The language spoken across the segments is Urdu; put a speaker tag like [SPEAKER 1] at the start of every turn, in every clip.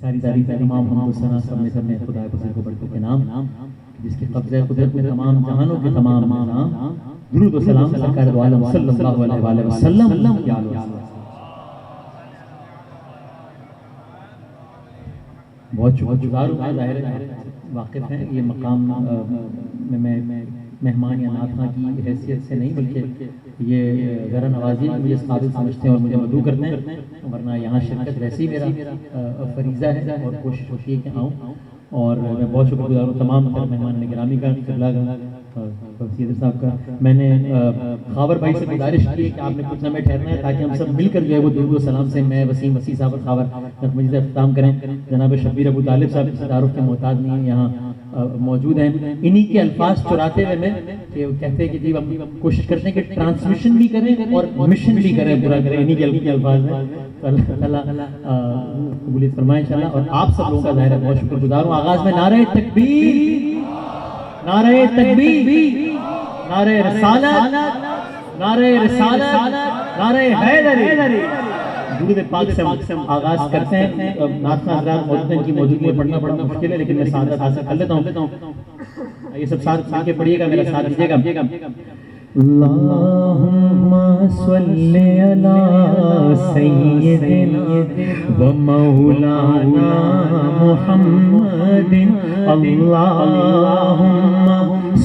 [SPEAKER 1] ساری تمام حمد و ثنا سب میں خدا بزرگ کو بڑھتے کے نام جس کے قبضہ قدرت میں تمام جہانوں کے تمام نظام درود و سلام سرکار دو عالم صلی اللہ علیہ وآلہ وسلم کی آل و صحبہ۔ بہت شکر گزار ہوں، ظاہر ہے واقف ہیں یہ مقام میں مہمان یا ناتھاں کی حیثیت سے نہیں بلکہ یہ ذرا نوازی مجھے اس قابل سمجھتے ہیں اور مجھے مدعو کرتے ہیں، ورنہ یہاں شرکت ویسے ہی میرا فریضہ ہے اور کوشش ہوتی ہے کہ آؤں، اور میں بہت شکر گزار ہوں تمام مہمان گرامی کا، سید صاحب کا۔ میں نے خاور بھائی سے گزارش کی کہ آپ نے کچھ لمحے ٹھہرنا ہے تاکہ ہم سب مل کر جو ہے وہ درود و سلام سے میں وسیم وسیع صاحب اور خاور مجھے سے اختتام کریں۔ جناب شبیر ابو طالب صاحب اس تعارف کے محتاج نہیں ہیں، یہاں موجود ہیں، انہی کے الفاظ چراتے ہوئے میں کہ کہتے ہیں کہ جی ہم کوشش کرتے ہیں کہ ٹرانسمیشن بھی کریں اور مشن بھی کریں، پورا کریں، انہی کے الفاظ میں۔ اللہ قبولیت فرمائے انشاءاللہ، اور آپ سب لوگوں کا ظاہر ہے بہت شکر گزار ہوں۔ آغاز میں نعرہ تکبیر، نعرہ تکبیر، نعرہ رسالت، نعرہ رسالت، نعرہ حیدری۔ درود پاک سے ہم آغاز کرتے ہیں۔ نعت حضرات موجود ہیں، ان کی موجودگی میں پڑھنا بڑا مشکل ہے لیکن میں سعادت حاصل کر لیتا ہوں۔ یہ سب ساتھ مل کے پڑھیے گا، میرا ساتھ دیجیے گا۔ اللہم صلی علی سیدنا و مولانا محمد، اللہم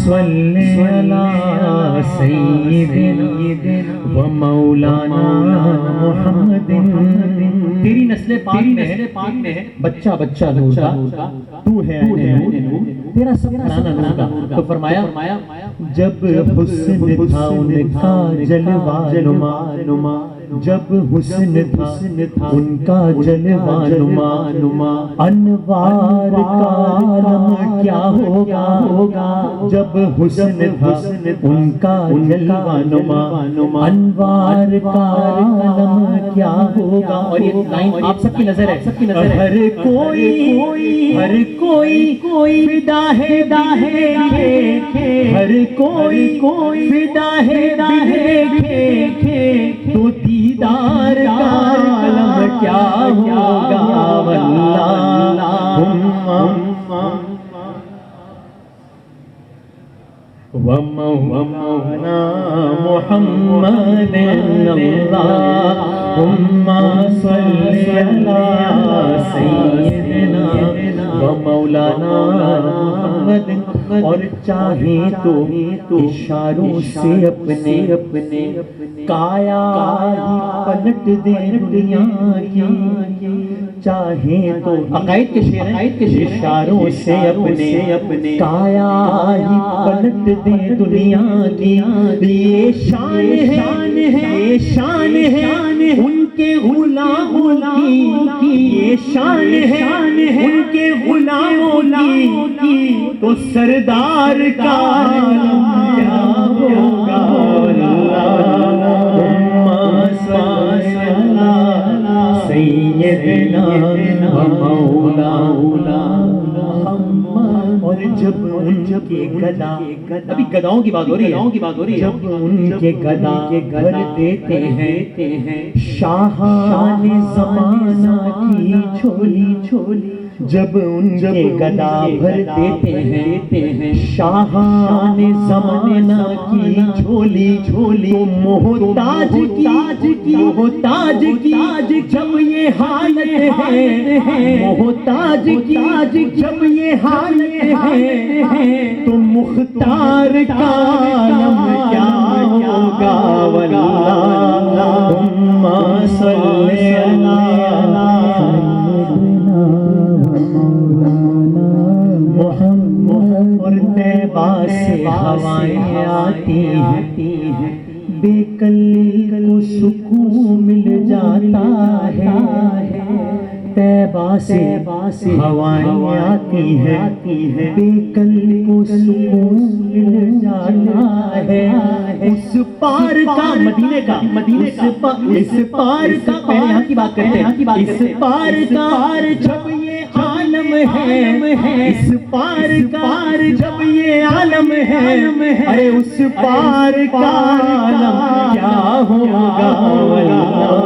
[SPEAKER 1] صلی علی سیدنا و مولانا محمد۔ تیری نسل پاک میں ہے بچہ نور کا، تو ہے نور، تیرا سب گھرانہ نور کا۔ تو فرمایا جب حسن تھا ان کا جلوہ نما، جب حسن تھا ان کا جلوہ نما، انوار کا عالم کیا ہوگا، جب حسن تھا ان کا جلوہ نما، انوار کا عالم کیا ہوگا۔ اور یہ لائن آپ سب کی نظر ہے، ہر کوئی فدا ہے، ہر کوئی فدا ہے، تو دیدار کا عالم کیا ہوگا، ومولانا محمد، اللہم صلی علی سیدنا ومولانا محمد۔ اور چاہیں تو اشاروں سے اپنے کایا پلٹ دے دنیا کی، چاہیں تو عقائد کے شعر ہیں، اشاروں سے اپنے کایا پلٹ دے دنیا کی۔ یہ شان ہے ان کے غلاموں کی، یہ شان ہے ان کے غلاموں کی، تو سردار کا عالم کیا ہوگا، سیدنا و مولانا۔ اور جب ان کے گدا، ابھی گداؤں کی بات ہو رہی ہے، جب ان کے گدا گھر دیتے ہیں شاہان زمانہ کی چھولی، جب ان کے گدا بھر دیتے ہیں شاہان زمانہ کی چھولی، تو محتاج کی جب یہ حالت ہے، محتاج کی جب یہ حالت ہے، تو مختار کا عالم کیا ہوگا، اللہم صلی علی محمد۔ اور طیبہ سے ہوائیں آتی ہیں، بے کلی کو سکون مل جاتا ہے، طیبہ سے ہوائیں آتی ہیں، بے کلی کو سکون مل جاتا ہے۔ اس پار کا مدینے کا، اس پار کا، پہلے یہاں کی بات کرتے ہیں، اس پار کا جب یہ عالم ہے، اس پار کا جب یہ عالم ہے، ارے اس پار کا عالم کیا ہوگا،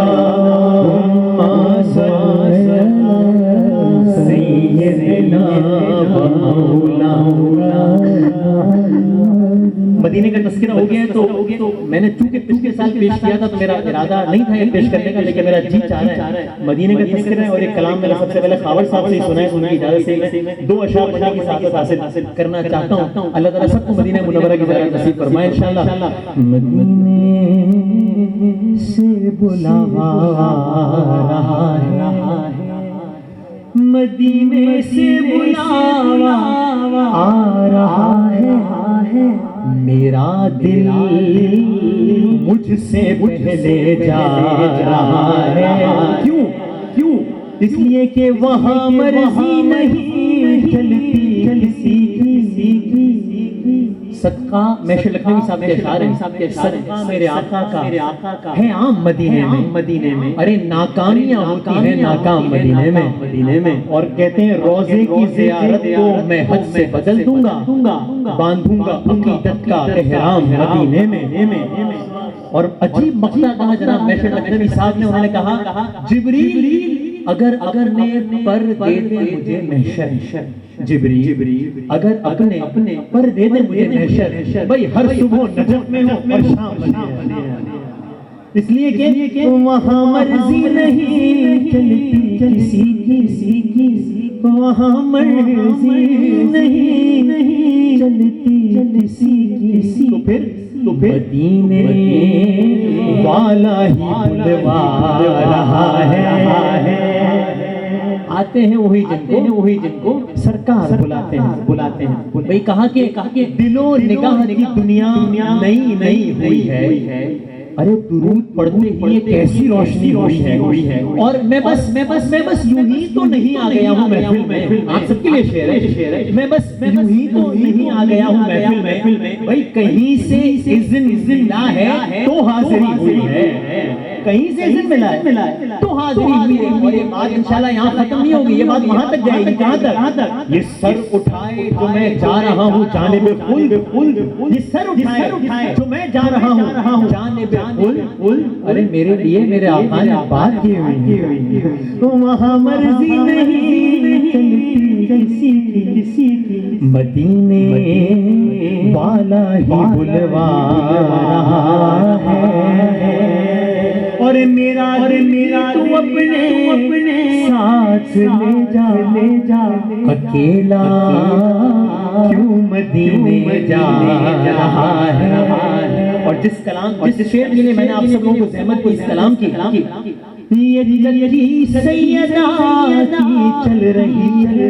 [SPEAKER 1] اللہم صلی تذکرہ ہو گیا ہے تو میں نے چونکہ پچھلے سال پیش کیا تھا تو میرا ارادہ نہیں تھا یہ پیش کرنے کا، لیکن میرا جی چاہ رہا ہے مدینے کا تذکرہ ہے، اور ایک کلام میرا سب سے پہلے خاور صاحب سے سنا ہے، ان کی اجازت سے میں 2 اشعار پڑھنے کی سعادت حاصل کرنا چاہتا ہوں۔ اللہ تعالیٰ سب کو مدینہ منورہ کی زیارت نصیب فرمائے انشاءاللہ۔ مدینے سے بلاوا رہا ہے، مدینے سے بلاوا آ رہا ہے، میرا دل مجھ سے پہلے جا رہا ہے۔ کیوں؟ اس لیے کہ وہاں مرضی نہیں چلتی کسی کی۔ صدقہ محشر لکھنوی صاحب کے اشعار ہیں، صدقہ میرے آقا کا ہے عام مدینے میں، ارے ناکامیاں ہوتی ہیں ناکام مدینے میں، اور کہتے ہیں روضے کی زیارت کو میں حج سے بدل دوں گا، باندھوں گا عقیدت کا احرام مدینے میں۔ اور عجیب مقطع کہا جناب محشر لکھنوی صاحب نے، انہوں نے کہا جبریل اگر نے پر دے دے مجھے محشر، جبریل اگر اپنے پر دے دے مجھے محشر، بھئی ہر صبح نجف میں ہوں اور شام مدینہ، اس لیے کہ وہاں مرضی نہیں چلتی کسی کی، وہاں مرضی نہیں چلتی کسی کی، تو پھر مدینے والا ہی بلوا رہا ہے۔ آتے ہیں وہی جن کو سرکار بلاتے ہیں۔ بھئی کہا کہ دل و نگاہ کی دنیا نئی ہوئی ہے، ارے درود پڑھتے ہی کیسی روشنی ہوئی ہے، اور میں بس یوں ہی تو نہیں آ گیا ہوں محفل میں، آپ سب کے لیے شعر ہے، میں بس یوں ہی تو نہیں آ گیا ہوں محفل میں، بھئی کہیں سے اذن ملا ہے تو حاضری ہوئی ہے، کہیں سے اذن ملا ہے تو حاضری ہوئی ہے۔ اور یہ بات انشاءاللہ یہاں ختم نہیں ہوگی، یہ بات وہاں تک جائے گی، کہاں تک؟ یہ سر اٹھائے جو میں جا رہا ہوں جانب خلد، یہ سر اٹھائے جو میں جا رہا ہوں جانب خلد، ارے میرے لیے میرے آقا نے بات کی ہوئی ہے، وہاں مرضی نہیں چلتی کسی کی، مدینے والا ہی بلوا رہا ہے، اور میرا تو اپنے ساتھ لے جا، اکیلا کیوں مدینے جا رہا ہے۔ اور جس شعر کے لیے میں نے آپ سب لوگوں کو زحمت کو اس کلام کی، یہ چچی سیدہ کی چل رہی ہے،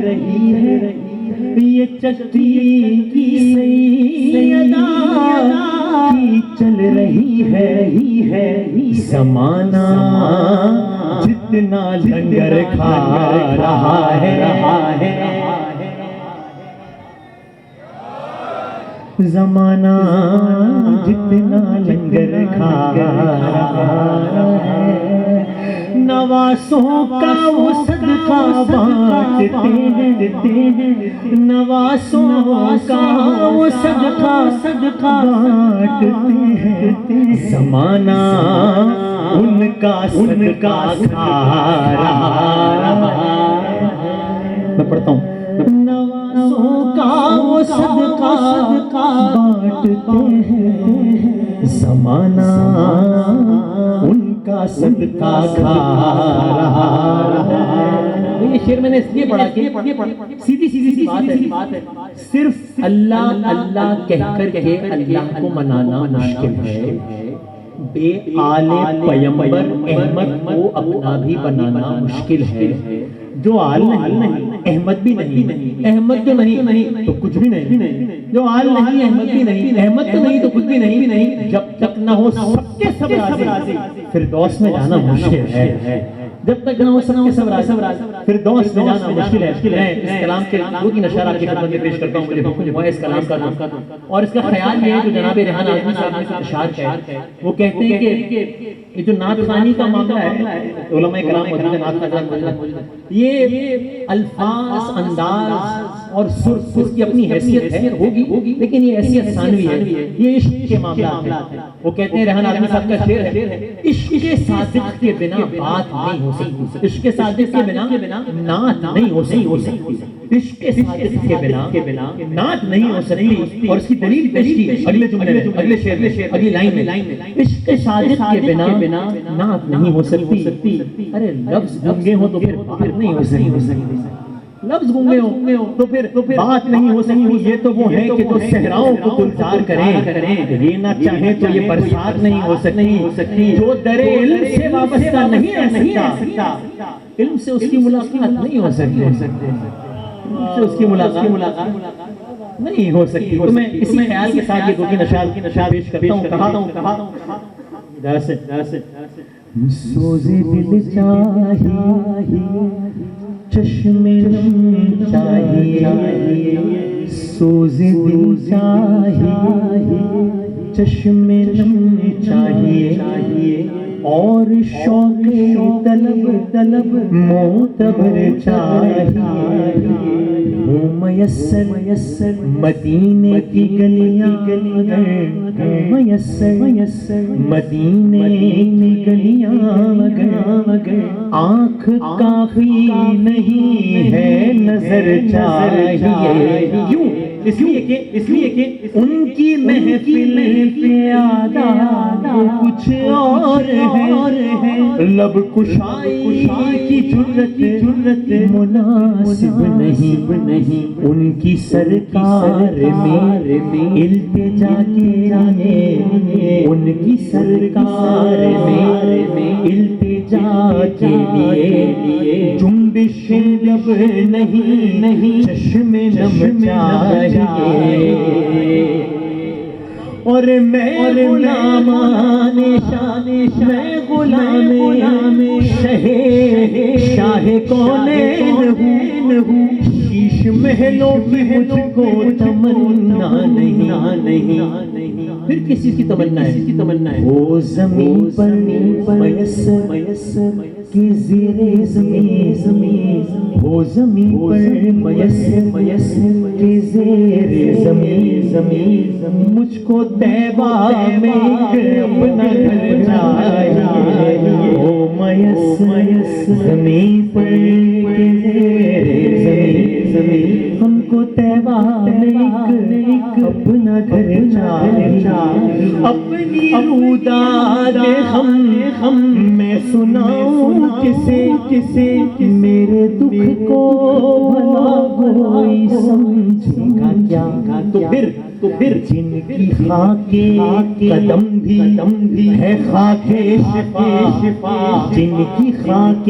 [SPEAKER 1] یہ چچی کی سیدہ کی چل رہی ہے، زمانہ جتنا لنگر کھا رہا ہے، زمانہ جتنا لنگر کھا رہا ہے، نواسوں کا وہ صدقہ بانٹتے ہیں، نواسوں کا وہ صدقہ بانٹتے ہیں، زمانہ ان کا صدقہ کھا رہا ہے۔ میں پڑھتا ہوں، نواسوں کا وہ صدقہ بانٹتے ہیں، زمانہ ان کا صدقہ کھا رہا ہے۔ یہ شعر میں نے اس لیے پڑھا کہ سیدھی سی بات ہے، صرف اللہ کہہ کر کے اللہ کو منانا مشکل ہے، بے آل پیمبر احمد کو اپنا بھی بنانا مشکل ہے۔ جو آل نہیں احمد بھی نہیں، احمد جو نہیں تو کچھ بھی نہیں، جو آل نہیں احمد بھی نہیں، احمد تو نہیں تو کچھ بھی نہیں، جب تک نہ ہو سب کے سب راضی فردوس میں جانا مشکل ہے، جب تک نہ ہو سب کے سب راضی فردوس میں جانا مشکل ہے۔ میں اس کلام کے دو تین اشعار آپ کی خدمت میں پیش کرتا ہوں، مجھے حکم ہوا ہے اس کلام کا، اور اس کا خیال یہ ہے جو جناب ریحان اعظمی صاحب نے اشعار ہے، وہ کہتے ہیں کہ یہ جو نعت خوانی کا معاملہ ہے، علماء کرام موجود ہیں، نعت خوان موجود ہیں، یہ الفاظ، انداز اور سر اس کی اپنی حیثیت ہے ہوگی لیکن یہ حیثیت ثانوی ہے، یہ عشق کے معاملات ہیں۔ وہ کہتے ہیں ریحان عالمی صاحب کا شعر ہے، عشق صادق کے بنا بات نہیں ہو سکتی، عشق صادق کے بنا نعت نہیں ہو سکتی، عشق صادق کے بنا نعت نہیں ہو سکتی۔ اور اس کی دلیل پیش کی اگلے جملے میں، اگلے شعر میں، اگلی لائن میں، عشق صادق کے بنا نعت نہیں ہو سکتی۔ ارے لفظ گنگے ہو تو پھر بات نہیں ہو سکتی، لفظ گنگے ہو تو پھر بات نہیں ہو سکتی۔ یہ تو وہ ہے کہ جو صحراؤں کو گلزار کریں، یہ نہ چاہیں تو یہ برسات نہیں ہو سکتی۔ جو در علم سے وابستہ نہیں رہ سکتا، علم سے اس کی ملاقات نہیں ہو سکتی، اس کی ملاقات نہیں ہو سکتی۔ تو میں اسی خیال کے ساتھ یہ دو تین اشعار پیش کرتا ہوں۔ سوز دل چاہیے، چشم نم چاہیے، سوز دل چاہیے، چشم نم چاہیے، اور شوق طلب معتبر چاہیے۔ ہوں میسر مدینے کی گلیاں، میسر مدینے کی گلیاں، آنکھ کافی نہیں ہے نظر چاہیے۔ کیوں؟ اس لیے کہ ان کی محفل پہ آداب کچھ اور ہے، لب کشائی کی جرت مناسب نہیں، ان کی سرکار میں التجا کے لیے، ان کی سرکار میں التجا کے لیے جنبش لب نہیں، چشم نم چاہیے۔ اور میں غلامان شان، میں غلام شاہ کونین ہوں، شیش محلوں کی مجھ کو تمنا نہیں، پھر کسی کی تمنا ہے، وہ زمین پر میسر کی زیر زمین، وہ زمین پر میسر کی زیر زمین، مجھ کو طیبہ میں اپنا گھر چاہیے، وہ میسر زمین پر کی زیر زمین، ہم کو طیبہ میں اپنا گھر چاہیے۔ اپنی روداد ہم میں سناؤں کسے، میرے دکھ کو بھلا کوئی سمجھے گا کیا؟ تو پھر جن کی خاک قدم بھی ہے خاک شفا، جن کی خاک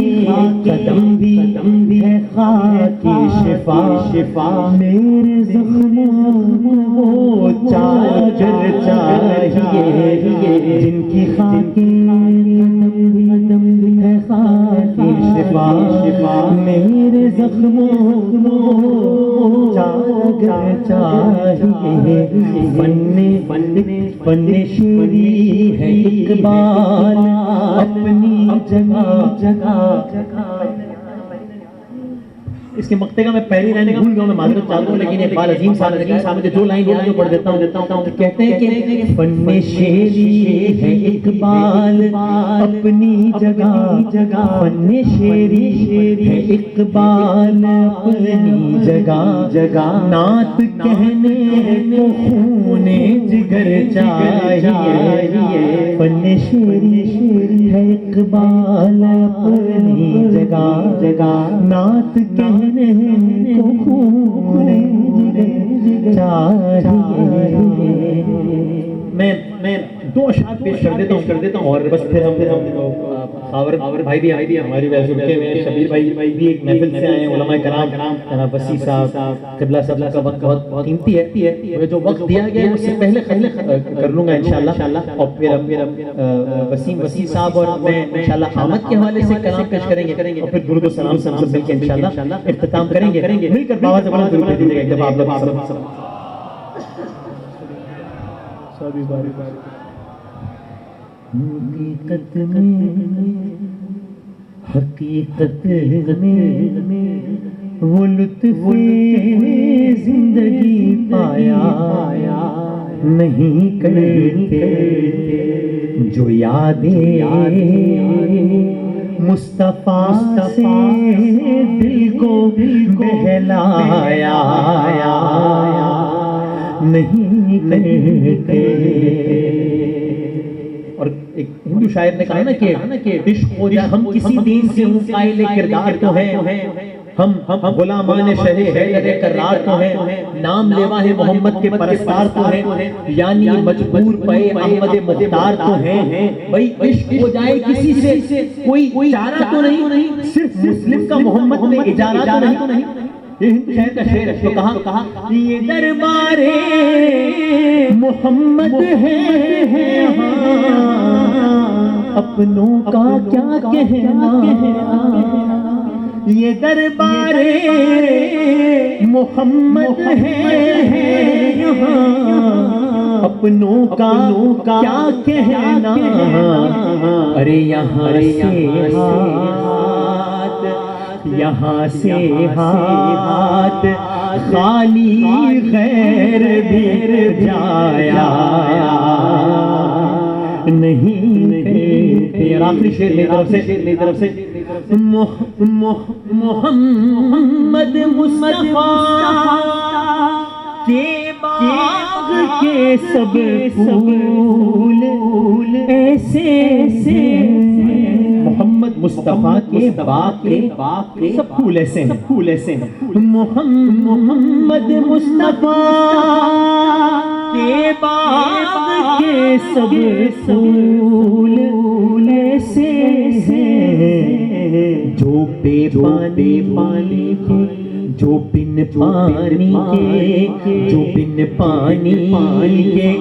[SPEAKER 1] قدم بھی ہے خاک شفا، میرے زخموں کو چادر چاہیے، جن کی خاک قدم بھی ہے خاک شفا، میرے زخموں کو چادر چاہیے۔ فن شیری ہے اقبال اپنی جگہ۔ اس کے مقطع کا میں پہلی لائن بھول گیا ہوں، میں معذرت چاہتا ہوں، لیکن اقبال عظیم صاحب مجھے جو لائن بولا پڑھ دیتا ہوں۔ کہتے ہیں کہ فن شیری ہے اقبال اپنی جگہ، فن شیری ہے اقبال اپنی جگہ، نعت کہنے کو خون جگر چاہیے، فن شیری ہے اقبال اپنی جگہ، نعت کہنے کو خون جگر چاہیے۔ میں دو اشعار پیش کر دیتا ہوں اور بس پھر ہم خاور بھائی بھی ہماری وجہ سے رکے ہوئے ہیں، شبیر بھائی بھی ایک محفل سے آئے ہیں، علماء کرام جناب وسیع صاحب قبلہ صاحب کا وقت بہت قیمتی ہے، جو وقت دیا گیا ہے اس سے پہلے کر لوں گا انشاءاللہ، اور پھر وسیم صاحب اور میں انشاءاللہ آمد کے حوالے سے کلام پیش کریں گے، اور پھر درود و سلام سے مل کے انشاءاللہ اختتام کریں گے، مل کر باوا زبان درود بھیج دیجیے گا ایک دفعہ آپ لوگ۔ حقیقت میں وہ لطف نہیں کرتے جو یادیں مصطفیٰ سے دل کو بہلایا نہیں کرتے. اور ایک ہندو شاعر نے کہا نا کہ عشق ہو جائے ہم کسی دین سے ہوں قائل کردار تو ہیں، ہم غلامان شہ حیدر کرار تو ہیں، نام لیوا ہے محمد کے پرستار تو ہیں، یعنی مجبور پے احمد مختار تو ہیں. بھائی عشق ہو جائے کسی سے کوئی چارہ تو نہیں، صرف مسلم کا محمد میں اجارہ تو نہیں. یہ ہندو شاعر کا شعر ہے. تو کہا یہ دربار محمد ہے اپنوں کا کیا کہنا، یہ دربار محمد ہے اپنوں کا کیا کہنا. ارے یہاں سے ہاتھ خالی غیر بھی جایا نہیں کرتے. آخری شعر میری طرف سے محمد مصطفیٰ کے باغ کے سب پھول ایسے محمد مصطفیٰ کے باغ کے سب پھول ایسے ہیں. محمد مصطفیٰ کے باغ کے سب پھول ایسے ہیں جو بے پانی کے، جو بن پانی کے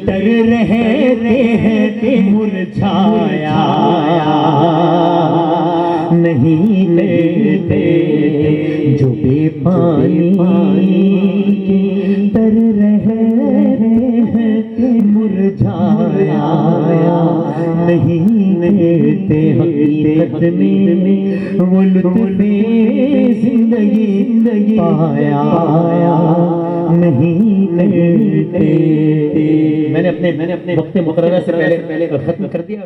[SPEAKER 1] تر رہتے ہیں مرجھایا نہیں کرتے. جو بے پانی کے تر رہتے ہیں مرجھایا نہیں کرتے. حقیقت میں وہ لطف زندگی پایا نہیں کرتے. میں نے اپنے وقت مقررہ سے پہلے ختم کر دیا.